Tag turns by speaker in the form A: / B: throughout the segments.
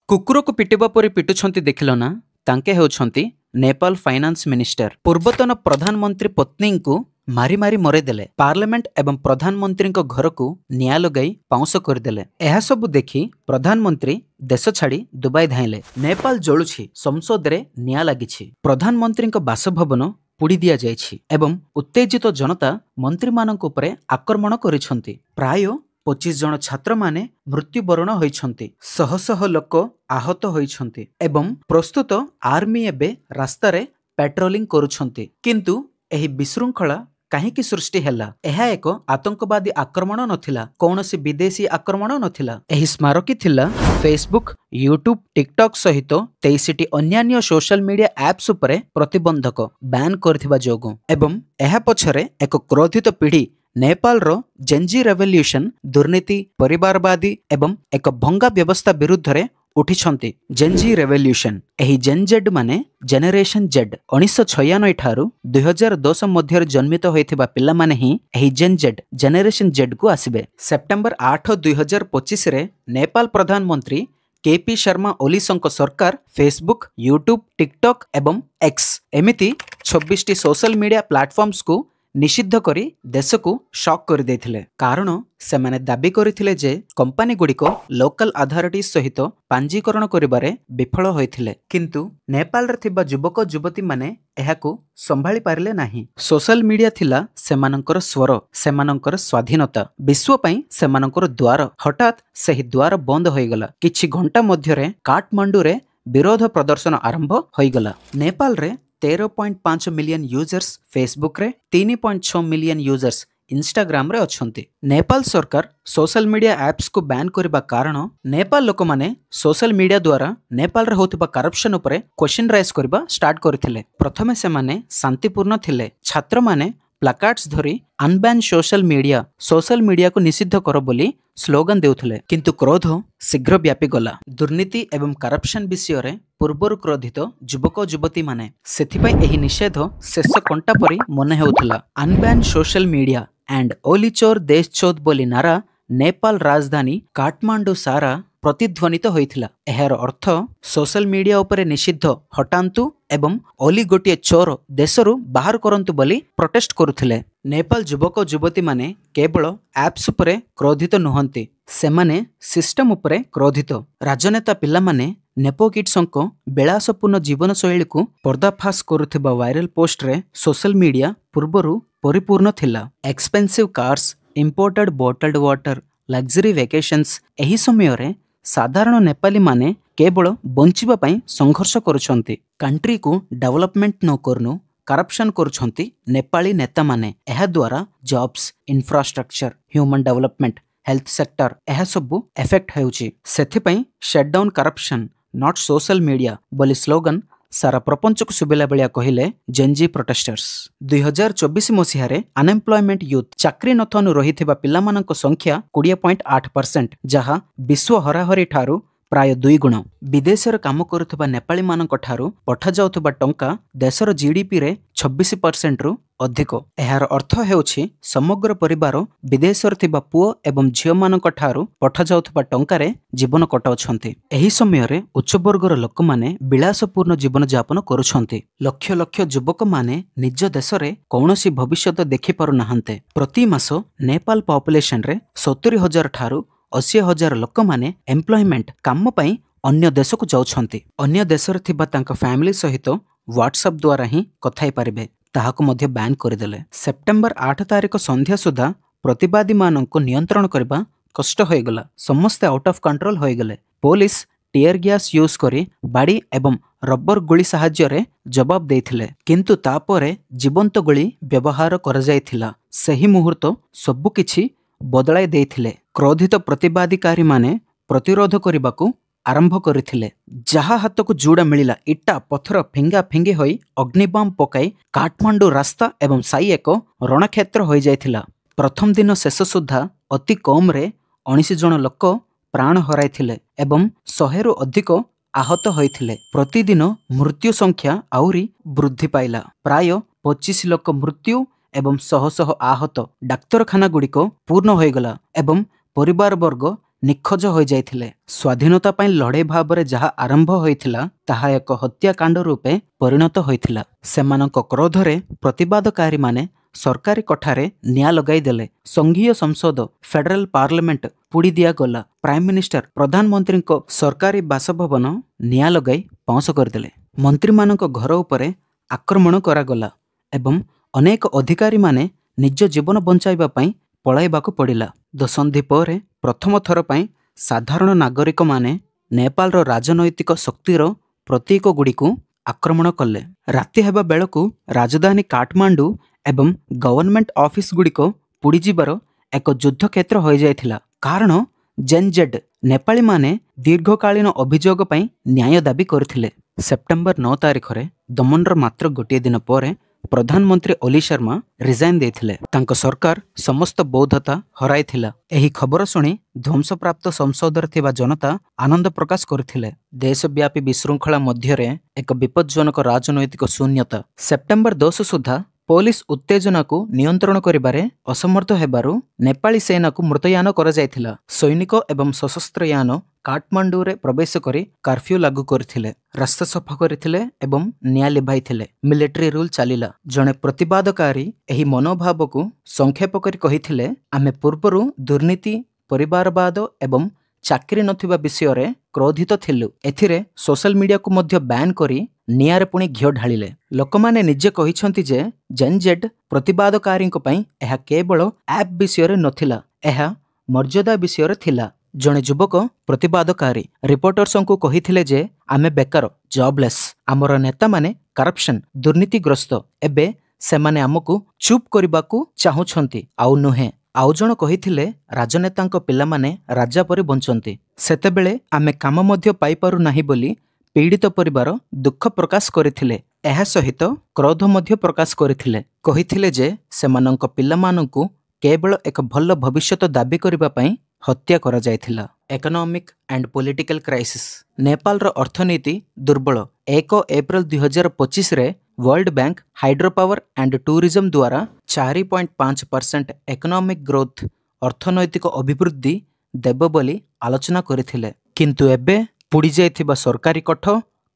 A: कुकुर को पिटिबा परी पिटुछंती देखिल ना तांके हेउछंती नेपाल फाइनान्स मिनिस्टर। पूर्वतन प्रधानमंत्री पत्नी को मारी मारी मरेदेले। पार्लियामेंट एवं प्रधानमंत्री घर को निया लगाई पाउंस करदेले। यह सब देखि प्रधानमंत्री देश छाड़ी दुबई धाइले। नेपाल जळुछि, संसद रे निया लागिछि। प्रधानमंत्री बासभवन पुड़ी दिया जाइछि एवं उत्तेजित जनता मंत्री मानक उपरे आक्रमण करिछंती। प्राय 25 जन छात्र माने मृत्युवरण होइछंती। शह शह लोक आहत होइछंती एवं प्रस्तुत आर्मी एबे रास्ता रे पेट्रोलिंग करुछंती। किंतु एही विशृंखला काहेकि सृष्टि हैला? एहा एक आतंकवादी आक्रमण नथिला, कौनसी विदेशी आक्रमण नथिला। एही स्मारकी थिला फेसबुक, यूट्यूब, टिकटॉक सहित 23टी अन्यान्य सोशल मीडिया एप्स उपरे प्रतिबंधक बैन करथिबा जोगु एवं एहा पछरे एक क्रोधित पीढ़ी नेपाल रो जेनजी रेवोल्यूशन, दुर्नीति, परिवारवादी एवं एक भंगा व्यवस्था विरुद्ध रे उठिछंती। जेनजी रेवोल्यूशन एही जेनजेड माने जेनेरेशन जेड 1996 ठारू 2010 मध्य जन्मित होइथिबा पिल्ला माने ही एही जेनजेड जेनेरेशन जेड को आसीबे। सेप्टेम्बर 8, 2025 रे नेपाल प्रधानमंत्री केपी शर्मा ओलीसंक सरकार फेसबुक, यूट्यूब, टिकटॉक एवं एक्स एमिति 26टी सोशल मीडिया प्लेटफॉर्म्स को निषिद्ध करी देश को शॉक कर देथिले। कारण से माने दाबी करिथिले जे कंपनी गुड़िको लोकल अथॉरिटी सहित पंजीकरण करिबारे विफल होइथिले। किंतु नेपाल रे थिबा युवक युवती माने एहाकू संभाली पारिले नाही। सोशल मीडिया थिला सेमानंकर स्वर, सेमानंकर स्वाधीनता, विश्व पई सेमानंकर द्वार। हठात सही द्वार बंद होइगला। किछि घंटा मध्यरे काठमांडू रे विरोध प्रदर्शन आरंभ होइगला। नेपाल रे 13.5 मिलियन यूजर्स फेसबुक रे, 3.6 मिलियन यूजर्स इंस्टाग्राम रे अछंती। नेपाल सरकार सोशल मीडिया एप्स को बैन करबा कारण नेपाल लोक माने सोशल मीडिया द्वारा नेपाल रे होतिबा करप्शन उपरे क्वेश्चन राइज करबा स्टार्ट करथिले। प्रथमे से माने शांतिपूर्ण थिले। छात्र माने प्लाकार्ड्स धरी अनबैन सोशल मीडिया को निषिद्ध करो बोली स्लोगन देउथिले। किंतु क्रोध शीघ्र व्यापी गला। दुर्नीति एवं करप्शन विषय रे पूर्वरु क्रोधित युवक युवती माने सेथिपई एही निषेध शेष कंटा परी मने हेउथिला। अनबैन सोशल मीडिया एंड ओली चोर देश चोद बोली नारा नेपाल राजधानी काठमांडू सारा प्रतिध्वनित होइथिला। एहार अर्थ सोशल मीडिया उपरे निषिद्ध हटांतु एवं ओली गोटिए चोर देशरु बाहर करंतु बोली प्रोटेस्ट करुथिले। नेपाल युवक युवती माने केवल एप्स उपरे क्रोधित नुहंती, सेमाने सिस्टम उपरे क्रोधित। राजनेता पिल्ला माने नेपो किड्संक बेलासपूर्ण जीवन शैली को पर्दाफाश करुथिबा वायरल पोस्ट रे सोशल मीडिया पूर्वरु परिपूर्ण थिला। Expensive cars, imported bottled water, luxury vacations एही समय रे साधारण नेपाली माने केवल बंचिबा पई संघर्ष करुछंती। कंट्री को डेवलपमेंट न करनु करप्शन करुछंती नेपाली नेता माने। एहा द्वारा jobs, infrastructure, human development, health sector एहा सब इफेक्ट हेउची। सेथि पई shutdown corruption not social media बोली स्लोगन सारा प्रपंच को सुबिला बेलिया कहिले जेनजी प्रोटेस्टर्स। 2024 मसीहारे अनएम्प्लॉयमेंट यूथ चाकरी नथनु रहिथिबा पिल्लामानक संख्या 20.8%, जहा विश्व हराहरी ठारू प्राय 2 गुण। विदेश रे काम करुथिबा नेपाली मानक ठारू पठा जाउथिबा टंका देशर जीडीपी रे 26% रु अधिक। एहार अर्थ हेउछि समग्र परिवार विदेश रे थिबा पुओ एवं झियो मानक ठारू पठा जाउथिबा टंका रे जीवन कटाउछंती। एही समय रे उच्च वर्गर लोक माने विलासपूर्ण जीवन यापन करुछंती। लक्ष लक्ष युवक माने निज देश रे कौनसी भविष्यत देखि पारु नाहंते। प्रति मास नेपाल पॉपुलेशन रे 70,000 ठारू 80,000 लोक माने एम्प्लॉयमेंट काम पई अन्य देश को जाउछंती। अन्य देश रे थिबा तांका फैमिली सहित व्हाट्सएप द्वारा ही कथाई पारिबे, ताहाको मध्य बैन करदेले। सेप्टेम्बर 8 तारिख संध्या सुधा प्रतिवादी मानक नियंत्रण करबा कष्ट होइगला। समस्ते आउट ऑफ कंट्रोल होइगले। पुलिस टीयर गैस यूज करी बाड़ी एवं रबर गुली साहाय्य रे जवाब देथिले। किंतु तापरे जीवंत गुली व्यवहार कर जायथिला। सही मुहूर्त सबु किछि बदलाई देथिले। क्रोधित प्रतिवादीकारी माने प्रतिरोध करबाकू आरंभ करथिले। जहा हाथ को जुड़ा मिलिला इट्टा पत्थर फिंगा फिंगी होई अग्निबम पकाई काठमांडू रास्ता एवं साई एक रणक्षेत्र हो जाइथिला। प्रथम दिन शेष सुधा अति कम रे 19 जन लोक प्राण हराइथिले एवं 100 रु अधिक आहत होइथिले। प्रतिदिन मृत्यु संख्या आउरी वृद्धि पाइला। प्राय 25 लोक मृत्यु एवं 100 आहत। डाक्तरखाना गुड़िक पूर्ण होइगला एवं परिवार वर्ग ନିଖୋଜ ହୋଇଯାଇଥିଲେ। ସ୍ୱାଧୀନତା ପାଇଁ ଲଢ଼େଇ ଭାବରେ ଯାହା ଆରମ୍ଭ ହୋଇଥିଲା ତାହା ଏକ ହତ୍ୟାକାଣ୍ଡ ରୂପେ ପରିଣତ ହୋଇଥିଲା। ସେମାନଙ୍କ କ୍ରୋଧରେ ପ୍ରତିବାଦକାରୀମାନେ ସରକାରୀ କୋଠାରେ ନିଆଁ ଲଗାଇଦେଲେ। ସଂଘୀୟ ସଂସଦ ଫେଡେରାଲ ପାର୍ଲାମେଣ୍ଟ ପୋଡ଼ି ଦିଆଗଲା। ପ୍ରାଇମ ମିନିଷ୍ଟର ପ୍ରଧାନମନ୍ତ୍ରୀଙ୍କ ସରକାରୀ ବାସଭବନ ନିଆଁ ଲଗାଇ ପାଉଁଶ କରିଦେଲେ। ମନ୍ତ୍ରୀମାନଙ୍କ ଘର ଉପରେ ଆକ୍ରମଣ କରାଗଲା ଏବଂ ଅନେକ ଅଧିକାରୀମାନେ ନିଜ ଜୀବନ ବଞ୍ଚାଇବା ପାଇଁ ପଳାଇବାକୁ ପଡ଼ିଲା। ଦଶନ୍ଧି ପରେ ପ୍ରଥମ ଥର ପାଇଁ ସାଧାରଣ ନାଗରିକମାନେ ନେପାଳର ରାଜନୈତିକ ଶକ୍ତିର ପ୍ରତୀକଗୁଡ଼ିକୁ ଆକ୍ରମଣ କଲେ। ରାତି ହେବା ବେଳକୁ ରାଜଧାନୀ କାଠମାଣ୍ଡୁ ଏବଂ ଗଭର୍ଣ୍ଣମେଣ୍ଟ ଅଫିସଗୁଡ଼ିକ ପୋଡ଼ିଯିବାର ଏକ ଯୁଦ୍ଧକ୍ଷେତ୍ର ହୋଇଯାଇଥିଲା। କାରଣ ଜେନ୍ଜେଡ୍ ନେପାଳୀମାନେ ଦୀର୍ଘକାଳୀନ ଅଭିଯୋଗ ପାଇଁ ନ୍ୟାୟ ଦାବି କରିଥିଲେ। ସେପ୍ଟେମ୍ବର 9 ତାରିଖରେ ଦମନର ମାତ୍ର ଗୋଟିଏ ଦିନ ପରେ ପ୍ରଧାନମନ୍ତ୍ରୀ ଓଲି ଶର୍ମା ରିଜାଇନ୍ ଦେଇଥିଲେ। ତାଙ୍କ ସରକାର ସମସ୍ତ ବୌଦ୍ଧତା ହରାଇଥିଲା। ଏହି ଖବର ଶୁଣି ଧ୍ୱଂସପ୍ରାପ୍ତ ସଂସଦରେ ଥିବା ଜନତା ଆନନ୍ଦ ପ୍ରକାଶ କରିଥିଲେ। ଦେଶବ୍ୟାପୀ ବିଶୃଙ୍ଖଳା ମଧ୍ୟରେ ଏକ ବିପଜ୍ଜନକ ରାଜନୈତିକ ଶୂନ୍ୟତା। ସେପ୍ଟେମ୍ବର 10 ସୁଦ୍ଧା ପୋଲିସ ଉତ୍ତେଜନାକୁ ନିୟନ୍ତ୍ରଣ କରିବାରେ ଅସମର୍ଥ ହେବାରୁ ନେପାଳୀ ସେନାକୁ ମୁତୟନ କରାଯାଇଥିଲା। ସୈନିକ ଏବଂ ସଶସ୍ତ୍ର ଯାନ କାଠମାଣ୍ଡୁରେ ପ୍ରବେଶ କରି କର୍ଫ୍ୟୁ ଲାଗୁ କରିଥିଲେ, ରାସ୍ତା ସଫା କରିଥିଲେ ଏବଂ ନିଆଁ ଲିଭାଇଥିଲେ। ମିଲିଟାରୀ ରୁଲ୍ ଚାଲିଲା। ଜଣେ ପ୍ରତିବାଦକାରୀ ଏହି ମନୋଭାବକୁ ସଂକ୍ଷେପ କରି କହିଥିଲେ, ଆମେ ପୂର୍ବରୁ ଦୁର୍ନୀତି, ପରିବାରବାଦ ଏବଂ ଚାକିରି ନଥିବା ବିଷୟରେ କ୍ରୋଧିତ ଥିଲୁ। ଏଥିରେ ସୋଶାଲ ମିଡ଼ିଆକୁ ମଧ୍ୟ ବ୍ୟାନ୍ କରି ନିଆଁରେ ପୁଣି ଘିଅ ଢାଳିଲେ। ଲୋକମାନେ ନିଜେ କହିଛନ୍ତି ଯେ ଜେନ୍ଜେଡ୍ ପ୍ରତିବାଦକାରୀଙ୍କ ପାଇଁ ଏହା କେବଳ ଆପ୍ ବିଷୟରେ ନଥିଲା, ଏହା ମର୍ଯ୍ୟାଦା ବିଷୟରେ ଥିଲା। ଜଣେ ଯୁବକ ପ୍ରତିବାଦକାରୀ ରିପୋର୍ଟର୍ସଙ୍କୁ କହିଥିଲେ ଯେ ଆମେ ବେକାର, ଜବ୍ଲେସ୍। ଆମର ନେତାମାନେ କରପ୍ସନ୍, ଦୁର୍ନୀତିଗ୍ରସ୍ତ। ଏବେ ସେମାନେ ଆମକୁ ଚୁପ୍ କରିବାକୁ ଚାହୁଁଛନ୍ତି, ଆଉ ନୁହେଁ। ଆଉ ଜଣ କହିଥିଲେ ରାଜନେତାଙ୍କ ପିଲାମାନେ ରାଜା ପରି ବଞ୍ଚନ୍ତି। ସେତେବେଳେ ଆମେ କାମ ମଧ୍ୟ ପାଇପାରୁ ନାହିଁ ବୋଲି ପୀଡ଼ିତ ପରିବାର ଦୁଃଖ ପ୍ରକାଶ କରିଥିଲେ। ଏହା ସହିତ କ୍ରୋଧ ମଧ୍ୟ ପ୍ରକାଶ କରିଥିଲେ। କହିଥିଲେ ଯେ ସେମାନଙ୍କ ପିଲାମାନଙ୍କୁ କେବଳ ଏକ ଭଲ ଭବିଷ୍ୟତ ଦାବି କରିବା ପାଇଁ ହତ୍ୟା କରାଯାଇଥିଲା। Economic and political crisis. ନେପାଳର ଅର୍ଥନୀତି ଦୁର୍ବଳ। 1 ଏପ୍ରିଲ 2025ରେ world bank hydropower and tourism ଦ୍ୱାରା 4.5% ଇକୋନୋମିକ୍ ଗ୍ରୋଥ ଅର୍ଥନୈତିକ ଅଭିବୃଦ୍ଧି ଦେବ ବୋଲି ଆଲୋଚନା କରିଥିଲେ। କିନ୍ତୁ ଏବେ ପୋଡ଼ି ଯାଇଥିବା ସରକାରୀ କୋଠ,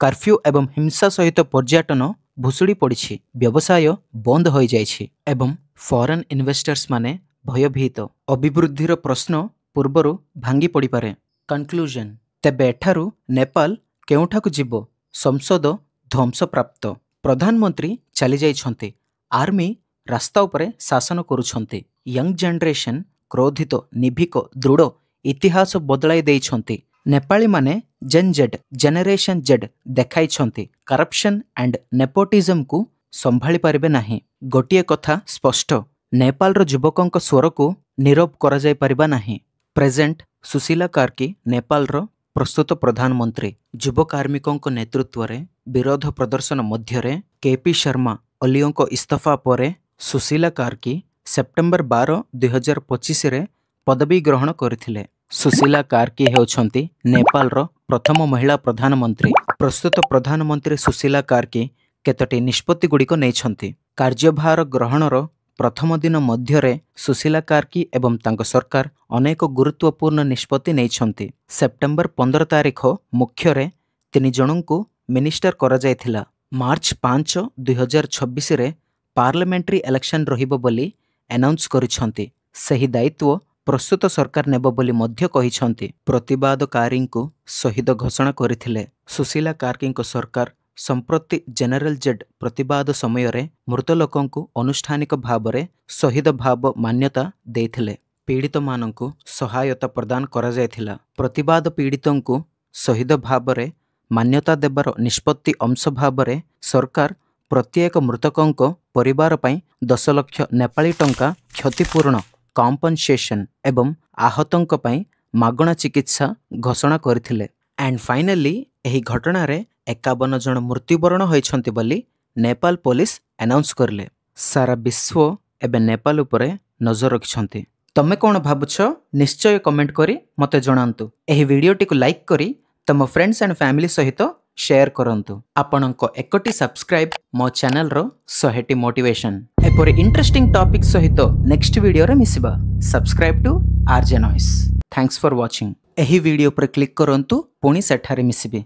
A: କର୍ଫ୍ୟୁ ଏବଂ ହିଂସା ସହିତ ପର୍ଯ୍ୟଟନ ଭୁଷୁଡ଼ି ପଡ଼ିଛି। ବ୍ୟବସାୟ ବନ୍ଦ ହୋଇଯାଇଛି ଏବଂ ଫରେନ୍ ଇନଭେଷ୍ଟର୍ସ ମାନେ ଭୟଭୀତ। ଅଭିବୃଦ୍ଧିର ପ୍ରଶ୍ନ ପୂର୍ବରୁ ଭାଙ୍ଗି ପଡ଼ିପାରେ। କନକ୍ଲୁଜନ। ତେବେ ଏଠାରୁ ନେପାଳ କେଉଁଠାକୁ ଯିବ? ସଂସଦ ଧ୍ୱଂସପ୍ରାପ୍ତ। ପ୍ରଧାନମନ୍ତ୍ରୀ ଚାଲିଯାଇଛନ୍ତି। ଆର୍ମି ରାସ୍ତା ଉପରେ ଶାସନ କରୁଛନ୍ତି। ୟଙ୍ଗ ଜେନେରେସନ୍ କ୍ରୋଧିତ, ନିର୍ଭୀକ, ଦୃଢ଼ ଇତିହାସ ବଦଳାଇ ଦେଇଛନ୍ତି। ନେପାଳୀମାନେ ଜେନେରେସନ୍ ଜେଡ୍ ଦେଖାଇଛନ୍ତି। କରପ୍ସନ୍ ଆଣ୍ଡ ନେପୋଟିଜମକୁ ସମ୍ଭାଳି ପାରିବେ ନାହିଁ। ଗୋଟିଏ କଥା ସ୍ପଷ୍ଟ, ନେପାଳର ଯୁବକଙ୍କ ସ୍ୱରକୁ ନୀରବ କରାଯାଇପାରିବା ନାହିଁ। ପ୍ରେଜେଣ୍ଟ ସୁଶୀଲା କାର୍କି ନେପାଳର ପ୍ରସ୍ତୁତ ପ୍ରଧାନମନ୍ତ୍ରୀ। ଯୁବ କାର୍ମିକଙ୍କ ନେତୃତ୍ୱରେ ବିରୋଧ ପ୍ରଦର୍ଶନ ମଧ୍ୟରେ କେପି ଶର୍ମା ଓଲିଙ୍କ ଇସ୍ତଫା ପରେ ସୁଶୀଲା କାର୍କି ସେପ୍ଟେମ୍ବର 12, 2025ରେ ପଦବୀ ଗ୍ରହଣ କରିଥିଲେ। ସୁଶୀଲା କାର୍କି ହେଉଛନ୍ତି ନେପାଳର ପ୍ରଥମ ମହିଳା ପ୍ରଧାନମନ୍ତ୍ରୀ। ପ୍ରସ୍ତୁତ ପ୍ରଧାନମନ୍ତ୍ରୀ ସୁଶୀଲା କାର୍କି କେତୋଟି ନିଷ୍ପତ୍ତିଗୁଡ଼ିକ ନେଇଛନ୍ତି। କାର୍ଯ୍ୟଭାର ଗ୍ରହଣର ପ୍ରଥମ ଦିନ ମଧ୍ୟରେ ସୁଶୀଲା କାର୍କି ଏବଂ ତାଙ୍କ ସରକାର ଅନେକ ଗୁରୁତ୍ୱପୂର୍ଣ୍ଣ ନିଷ୍ପତ୍ତି ନେଇଛନ୍ତି। ସେପ୍ଟେମ୍ବର 15 ତାରିଖ ମୁଖ୍ୟରେ 3 ଜଣଙ୍କୁ ମିନିଷ୍ଟର କରାଯାଇଥିଲା। ମାର୍ଚ୍ଚ 5, 2026ରେ ପାର୍ଲାମେଣ୍ଟାରୀ ଇଲେକ୍ସନ ରହିବ ବୋଲି ଆନାଉନ୍ସ କରିଛନ୍ତି। ସେହି ଦାୟିତ୍ୱ ପ୍ରସ୍ତୁତ ସରକାର ନେବ ବୋଲି ମଧ୍ୟ କହିଛନ୍ତି। ପ୍ରତିବାଦକାରୀଙ୍କୁ ଶହୀଦ ଘୋଷଣା କରିଥିଲେ। ସୁଶୀଲା କାର୍କିଙ୍କ ସରକାର ସମ୍ପ୍ରତି ଜେନେରାଲ ଜେଡ୍ ପ୍ରତିବାଦ ସମୟରେ ମୃତ ଲୋକଙ୍କୁ ଅନୁଷ୍ଠାନିକ ଭାବରେ ଶହୀଦ ଭାବ ମାନ୍ୟତା ଦେଇଥିଲେ। ପୀଡ଼ିତମାନଙ୍କୁ ସହାୟତା ପ୍ରଦାନ କରାଯାଇଥିଲା। ପ୍ରତିବାଦ ପୀଡ଼ିତଙ୍କୁ ଶହୀଦ ଭାବରେ ମାନ୍ୟତା ଦେବାର ନିଷ୍ପତ୍ତି ଅଂଶ ଭାବରେ ସରକାର ପ୍ରତ୍ୟେକ ମୃତକଙ୍କ ପରିବାର ପାଇଁ 10 ଲକ୍ଷ ନେପାଳୀ ଟଙ୍କା କ୍ଷତିପୂରଣ କମ୍ପନସେସନ୍ ଏବଂ ଆହତଙ୍କ ପାଇଁ ମାଗଣା ଚିକିତ୍ସା ଘୋଷଣା କରିଥିଲେ। ଆଣ୍ଡ ଫାଇନାଲି ଏହି ଘଟଣାରେ 51 ଜଣ ମୃତ୍ୟୁବରଣ ହୋଇଛନ୍ତି ବୋଲି ନେପାଳ ପୋଲିସ ଆନାଉନ୍ସ କରିଲେ। ସାରା ବିଶ୍ୱ ଏବେ ନେପାଳ ଉପରେ ନଜର ରଖିଛନ୍ତି। ତମେ କ'ଣ ଭାବୁଛ? ନିଶ୍ଚୟ କମେଣ୍ଟ କରି ମୋତେ ଜଣାନ୍ତୁ। ଏହି ଭିଡ଼ିଓଟିକୁ ଲାଇକ୍ କରି ତମ ଫ୍ରେଣ୍ଡସ୍ ଆଣ୍ଡ ଫ୍ୟାମିଲି ସହିତ ସେୟାର କରନ୍ତୁ। ଆପଣଙ୍କ 1ଟି ସବସ୍କ୍ରାଇବ୍ ମୋ ଚ୍ୟାନେଲର 100ଟି ମୋଟିଭେସନ୍। ଏପରି ଇଣ୍ଟରେଷ୍ଟିଂ ଟପିକ୍ ସହିତ ନେକ୍ସଟ ଭିଡ଼ିଓରେ ମିଶିବା। Subscribe to RJ Noise। Thanks for watching. एही वीडियो पर क्लिक करंतु पुणी सेठारे मिसिबे।